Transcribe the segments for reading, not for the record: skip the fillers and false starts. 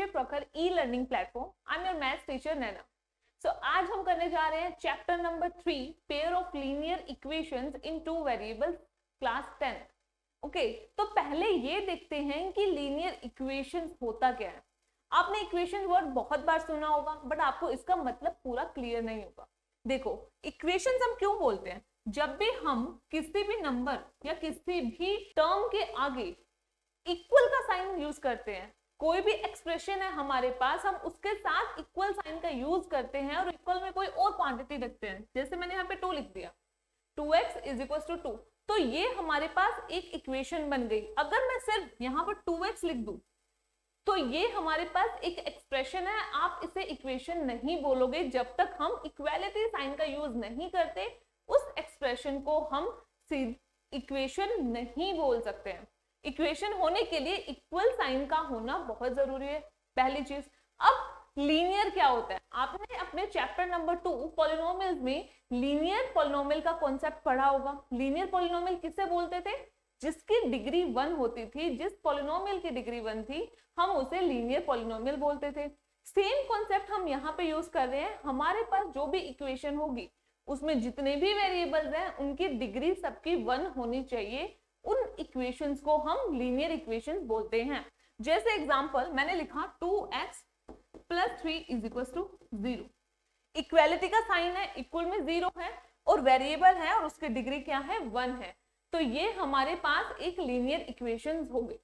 Abhishek Prakhar e learning platform. I am your maths teacher Naina. So आज हम करने जा रहे हैं chapter number 3 pair of linear equations in two variables class 10। Okay, तो पहले ये देखते हैं कि लीनियर इक्वेशंस होता क्या है। आपने इक्वेशन वर्ड बहुत बार सुना होगा बट आपको इसका मतलब पूरा क्लियर नहीं होगा। देखो, इक्वेशंस हम क्यों बोलते हैं? जब भी हम किसी भी नंबर या किसी भी टर्म के आगे इक्वल का साइन यूज करते हैं, कोई भी एक्सप्रेशन है हमारे पास, हम उसके साथ इक्वल साइन का यूज करते हैं और इक्वल में कोई और क्वांटिटी रखते हैं। जैसे मैंने यहाँ पे 2 लिख दिया, 2x = 2, तो ये हमारे पास एक इक्वेशन बन गई। अगर मैं सिर्फ यहाँ पर 2x लिख दूं तो ये हमारे पास एक एक्सप्रेशन है। आप इसे इक्वेशन नहीं बोलोगे जब तक हम इक्वालिटी साइन का यूज नहीं करते। उस एक्सप्रेशन को हम इक्वेशन नहीं बोल सकते हैं। इक्वेशन होने के लिए इक्वल साइन का होना बहुत जरूरी है, पहली चीज। अब लीनियर क्या होता है? आपने अपने चैप्टर नंबर 2 पॉलिनोमियल्स में लीनियर पॉलिनोमियल का कॉन्सेप्ट पढ़ा होगा। लीनियर पॉलिनोमियल किसे बोलते थे? जिसकी डिग्री 1 होती थी, जिस पॉलिनोमियल की डिग्री 1 थी, हम उसे लीनियर पॉलिनोमियल बोलते थे। सेम कॉन्सेप्ट हम यहाँ पे यूज कर रहे हैं। हमारे पास जो भी इक्वेशन होगी उसमें जितने भी वेरिएबल्स हैं उनकी डिग्री सबकी 1 होनी चाहिए। उन इक्वेशंस को हम लीनियर इक्वेशंस बोलते हैं। जैसे एग्जांपल मैंने लिखा 2x + 3 = 0। इक्वालिटी का साइन है, इक्वल में 0 है और वेरिएबल है और उसकी डिग्री क्या है? 1 है। तो ये हमारे पास एक लीनियर इक्वेशंस हो गई।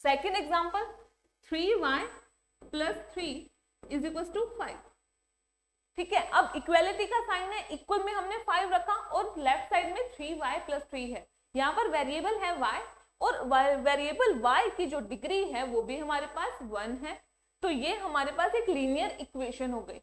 Second example 3y + 3 = 5। ठीक है, अब इक्वालिटी का साइन है, इक्वल में हमने 5 रखा और लेफ्ट साइड में 3y + 3 है। यहाँ पर वेरिएबल है y और वेरिएबल y की जो डिग्री है वो भी हमारे पास 1 है। तो ये हमारे पास एक लीनियर इक्वेशन हो गई।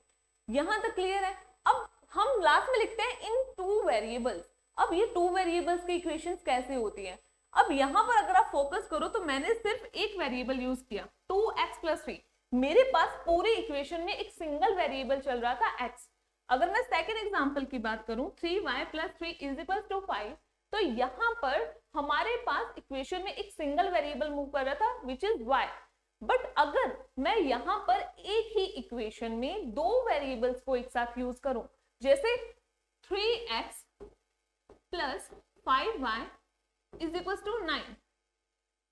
यहाँ तक क्लियर है? अब हम लास्ट में लिखते हैं इन 2 वेरिएबल्स। अब ये 2 वेरिएबल्स की इक्वेशंस कैसे होती है? अब यहाँ पर अगर आप फोकस करो तो मैंने सिर्फ एक वेरिएबल यूज किया, 2x + 3। मेरे पास पूरी इक्वेशन में एक सिंगल वेरिएबल चल रहा था x। अगर मैं सेकेंड एग्जांपल की बात करूं 3y + 3 = 5, तो यहाँ पर हमारे पास इक्वेशन में एक सिंगल वेरिएबल मूव कर रहा था विच इज y। बट अगर मैं यहाँ पर एक ही इक्वेशन में 2 वेरिएबल्स को एक साथ यूज करूं, जैसे 3x + 5y = 9,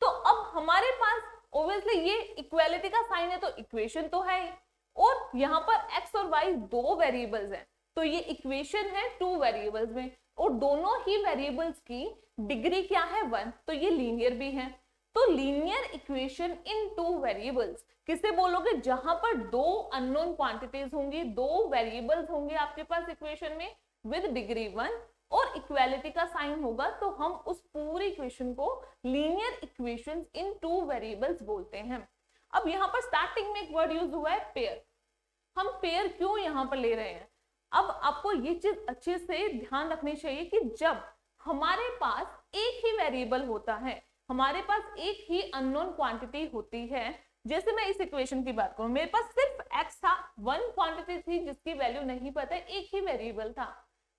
तो अब हमारे पास ऑब्वियसली ये इक्वालिटी का साइन है तो इक्वेशन तो है ही, और यहाँ पर x और y 2 वेरिएबल्स हैं, तो ये इक्वेशन है 2 वेरिएबल्स में, और दोनों ही वेरिएबल्स की डिग्री क्या है? 1, तो ये लीनियर भी है। तो लीनियर इक्वेशन इन 2 वेरिएबल्स किसे बोलोगे? जहां पर 2 अननोन क्वांटिटीज होंगी, 2 वेरिएबल्स होंगे आपके पास इक्वेशन में विद डिग्री 1 और इक्वालिटी का साइन होगा, तो हम उस पूरी इक्वेशन को लीनियर इक्वेशंस इन 2 वेरिएबल्स बोलते हैं। अब यहाँ पर स्टार्टिंग में एक वर्ड यूज हुआ है पेयर। हम पेयर क्यों यहाँ पर ले रहे हैं? अब आपको ये चीज अच्छे से ध्यान रखनी चाहिए कि जब हमारे पास एक ही वेरिएबल होता है, हमारे पास एक ही अननोन क्वांटिटी होती है। जैसे मैं इस इक्वेशन की बात करूं, मेरे पास सिर्फ x था, 1 क्वांटिटी थी जिसकी वैल्यू नहीं पता है, एक ही वेरिएबल था।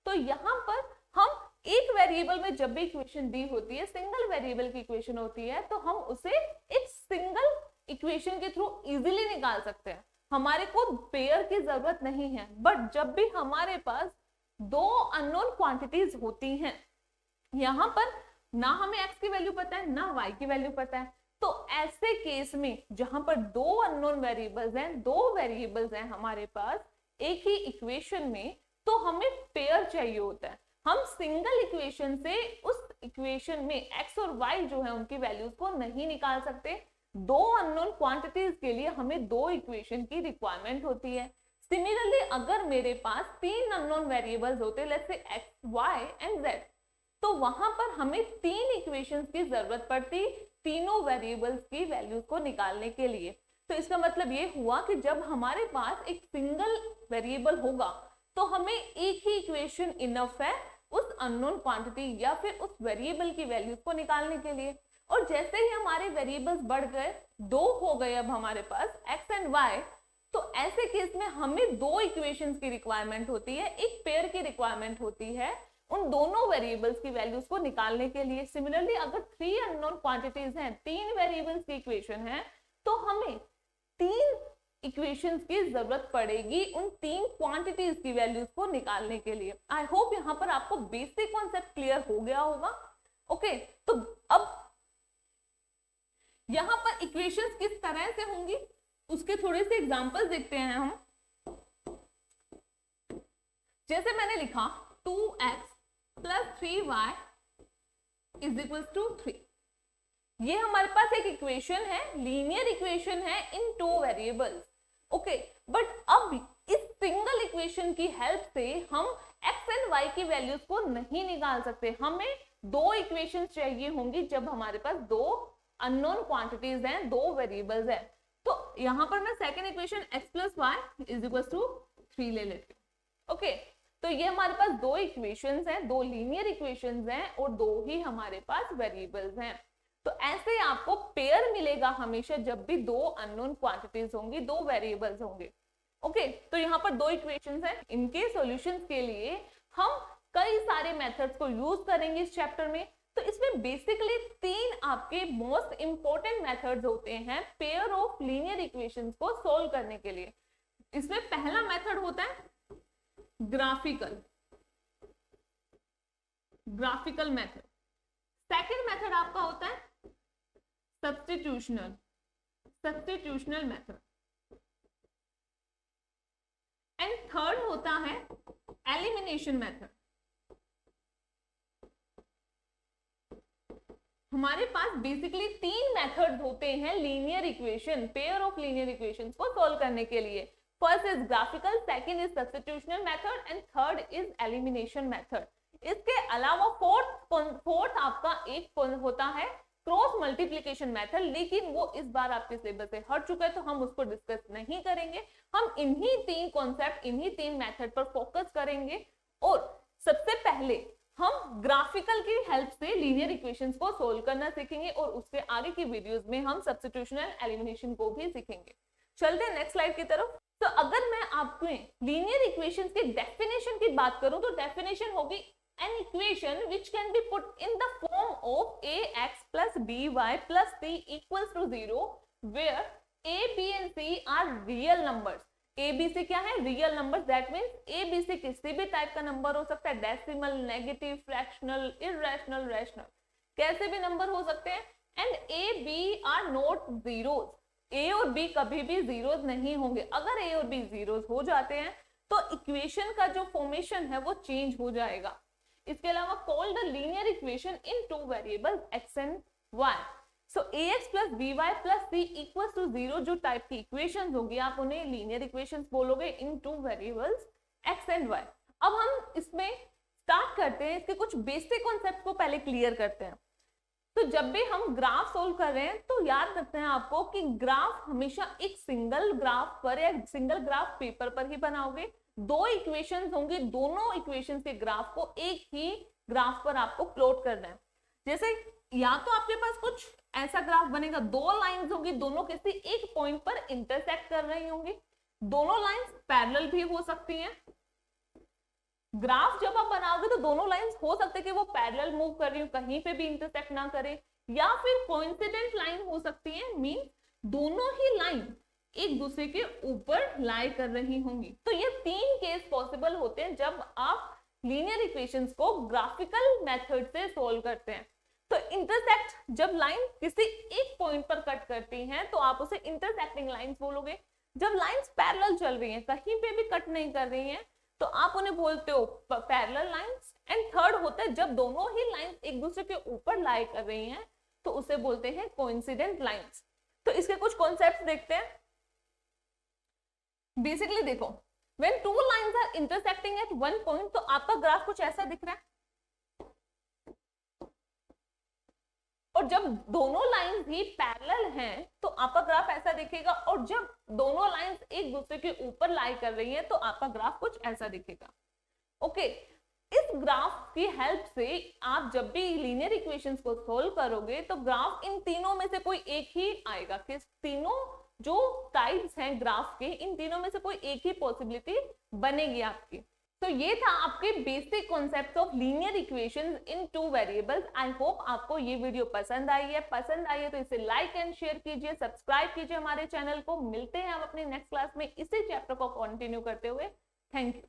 तो यहाँ पर हम एक वेरिएबल में जब भी इक्वेशन दी होती है, सिंगल वेरिएबल की इक्वेशन होती है, तो हम उसे एक सिंगल इक्वेशन के थ्रू इजीली निकाल सकते हैं। हमारे को पेयर की जरूरत नहीं है। बट जब भी हमारे पास 2 अननोन क्वांटिटीज होती हैं, यहाँ पर ना हमें x की वैल्यू पता है ना y की वैल्यू पता है, तो ऐसे केस में जहां पर 2 अननोन वेरिएबल्स हैं, 2 वेरिएबल्स हैं हमारे पास एक ही इक्वेशन में, तो हमें पेयर चाहिए होता है। हम सिंगल इक्वेशन से उस इक्वेशन में x और y जो है उनकी वैल्यूज को नहीं निकाल सकते। 2 अननोन क्वांटिटीज के लिए हमें 2 इक्वेशन की रिक्वायरमेंट होती है। सिमिलरली अगर मेरे पास 3 अननोन वेरिएबल्स होते, let's say x, y and z, तो वहां पर हमें 3 इक्वेशंस की जरूरत पड़ती तीनों वेरिएबल्स की वैल्यूज को निकालने के लिए। तो इसका मतलब ये हुआ कि जब हमारे पास एक सिंगल वेरिएबल होगा तो हमें एक ही इक्वेशन इनफ है उस अननोन क्वांटिटी या फिर उस वेरिएबल की वैल्यूज को निकालने के लिए। और जैसे ही हमारे वेरिएबल्स बढ़ गए, 2 हो गए अब हमारे पास x एंड y, तो ऐसे केस में हमें 2 इक्वेशंस की रिक्वायरमेंट होती है, एक पेयर की रिक्वायरमेंट होती है उन दोनों वेरिएबल्स की वैल्यूज को निकालने के लिए। सिमिलरली अगर 3 अननोन क्वांटिटीज हैं, 3 वेरिएबल्स की इक्वेशन है, तो हमें तीन इक्वेशंस की जरूरत पड़ेगी उन तीन क्वांटिटीज की वैल्यूज को निकालने के लिए। आई होप यहाँ पर आपको बेसिक कॉन्सेप्ट क्लियर हो गया होगा। ओके, तो अब यहाँ पर इक्वेशंस किस तरह से होंगी उसके थोड़े से एग्जांपल्स देखते हैं हम। जैसे मैंने लिखा 2x + 3y = 3, ये हमारे पास एक इक्वेशन है, लीनियर इक्वेशन है इन 2 वेरिएबल्स। ओके, बट अब इस सिंगल इक्वेशन की हेल्प से हम x एंड y की वैल्यूज को नहीं निकाल सकते। हमें दो इक्वेशंस चाहिए होंगी जब हमारे पास दो अननोन क्वांटिटीज हैं, दो वेरिएबल्स हैं। तो यहां पर मैं सेकंड इक्वेशन x + y = 3 ले लेती हूँ। ओके, तो ये हमारे पास दो इक्वेशंस हैं, दो लीनियर इक्वेशंस हैं और दो ही हमारे पास वेरिएबल्स हैं। तो ऐसे आपको पेयर मिलेगा हमेशा जब भी दो अननोन क्वांटिटीज होंगी, दो वेरिएबल्स होंगे। ओके, तो यहाँ पर दो इक्वेशंस हैं, इनके सॉल्यूशंस के लिए हम कई सारे मेथड्स को यूज करेंगे इस चैप्टर में। तो इसमें बेसिकली तीन आपके मोस्ट इंपॉर्टेंट मेथड्स होते हैं पेयर ऑफ लीनियर इक्वेशंस को सोल्व करने के लिए। इसमें पहला मेथड होता है ग्राफिकल मेथड। सेकंड मेथड आपका होता है सब्स्टिट्यूशनल मेथड एंड थर्ड होता है एलिमिनेशन मेथड। हमारे पास बेसिकली तीन मेथड्स होते हैं linear equation, pair of linear equations को सोल्व करने के लिए। First is graphical, second is substitutional method and third is elimination method. इसके अलावा फोर्थ आपका एक होता है क्रॉस मल्टीप्लिकेशन मेथड, लेकिन वो इस बार आपके सिलेबस से हट चुका है तो हम उसको डिस्कस नहीं करेंगे। हम इन्हीं तीन कॉन्सेप्ट, इन्हीं तीन मेथड पर फोकस करेंगे। और सबसे पहले हम ग्राफिकल की हेल्प से लीनियर इक्वेशंस को सोल्व करना सीखेंगे और उसके आगे की वीडियोस में हम सब्स्टिट्यूशनल एलिमिनेशन को भी सीखेंगे। चलते हैं नेक्स्ट स्लाइड की तरफ। तो अगर मैं आपको लीनियर इक्वेशंस की डेफिनेशन की बात करूं तो डेफिनेशन होगी an equation which can be put in the form of ax plus by plus c equals to 0 where a, b and c are real numbers। a, b, c क्या है? Real numbers. That means a, b, c किसी भी type का number हो सकता है, decimal, negative, fractional, irrational, rational, कैसे भी नंबर हो सकते हैं। And a, b are not zeros. a और b कभी भी जीरोस नहीं होंगे। अगर a और b जीरोस हो जाते हैं तो इक्वेशन का जो फॉर्मेशन है वो चेंज हो जाएगा। इसके अलावा call the linear equation in two variables x and y। So ax plus by plus c equals to 0 जो टाइप की इक्वेशंस होंगी आप उन्हें लीनियर इक्वेशंस बोलोगे in two variables x and y। अब हम इसमें स्टार्ट करते हैं, इसके कुछ बेसिक कॉन्सेप्ट को पहले क्लियर करते हैं। तो जब भी हम ग्राफ सोल्व कर रहे हैं तो याद रखते हैं आपको कि ग्राफ हमेशा एक सिंगल ग्राफ पर या सिंगल ग्राफ पेपर पर ही बनाओगे। दो इक्वेशंस होंगी, दोनों इक्वेशंस के ग्राफ को एक ही ग्राफ पर आपको प्लॉट करना है। जैसे या तो आपके पास कुछ ऐसा ग्राफ बनेगा, दो लाइंस होंगी, दोनों किसी एक पॉइंट पर इंटरसेक्ट कर रही होंगी। दोनों लाइंस पैरेलल भी हो सकती हैं। ग्राफ जब आप बनाओगे तो दोनों लाइंस हो सकते हैं कि वो पैरेलल मूव कर रही हो, कहीं पे भी इंटरसेक्ट ना करे, या फिर कोइंसिडेंट लाइन हो सकती है, मीन दोनों ही लाइन एक दूसरे के ऊपर लाई कर रही होंगी। तो ये तीन केस पॉसिबल होते हैं जब आप लीनियर इक्वेशंस को ग्राफिकल मेथड से सोल्व करते हैं। तो इंटरसेक्ट, जब लाइन किसी एक पॉइंट पर कट करती हैं तो आप उसे इंटरसेक्टिंग लाइंस बोलोगे। जब लाइंस पैरेलल चल रही हैं, कहीं पे भी कट नहीं कर रही हैं, तो आप उन्हें बोलते हो पैरेलल लाइंस। एंड थर्ड होता है जब दोनों ही लाइंस एक दूसरे के ऊपर लाई कर रही हैं तो उसे बोलते हैं कोइंसिडेंट लाइंस। तो इसके कुछ कॉन्सेप्ट देखते हैं। बेसिकली देखो, when two lines are intersecting at one point तो आपका ग्राफ कुछ ऐसा दिख रहा है, और जब दोनों लाइंस भी पैरेलल हैं तो आपका ग्राफ ऐसा दिखेगा, और जब दोनों लाइंस एक दूसरे के ऊपर लाई कर रही हैं तो आपका ग्राफ कुछ ऐसा दिखेगा। ओके, इस ग्राफ की हेल्प से आप जब भी लीनियर इक्वेशंस को सोल्व करोगे तो ग्राफ इन तीनों में से कोई एक ही आएगा। कि तीनों जो टाइप्स हैं ग्राफ के, इन तीनों में से कोई एक ही पॉसिबिलिटी बनेगी आपकी। तो ये था आपके basic concept of linear equations in 2 variables. I hope आपको ये वीडियो पसंद आई है तो इसे लाइक एंड शेयर कीजिए, सब्सक्राइब कीजिए हमारे चैनल को। मिलते हैं हम अपनी नेक्स्ट क्लास में इसी चैप्टर को कंटिन्यू करते हुए। Thank you.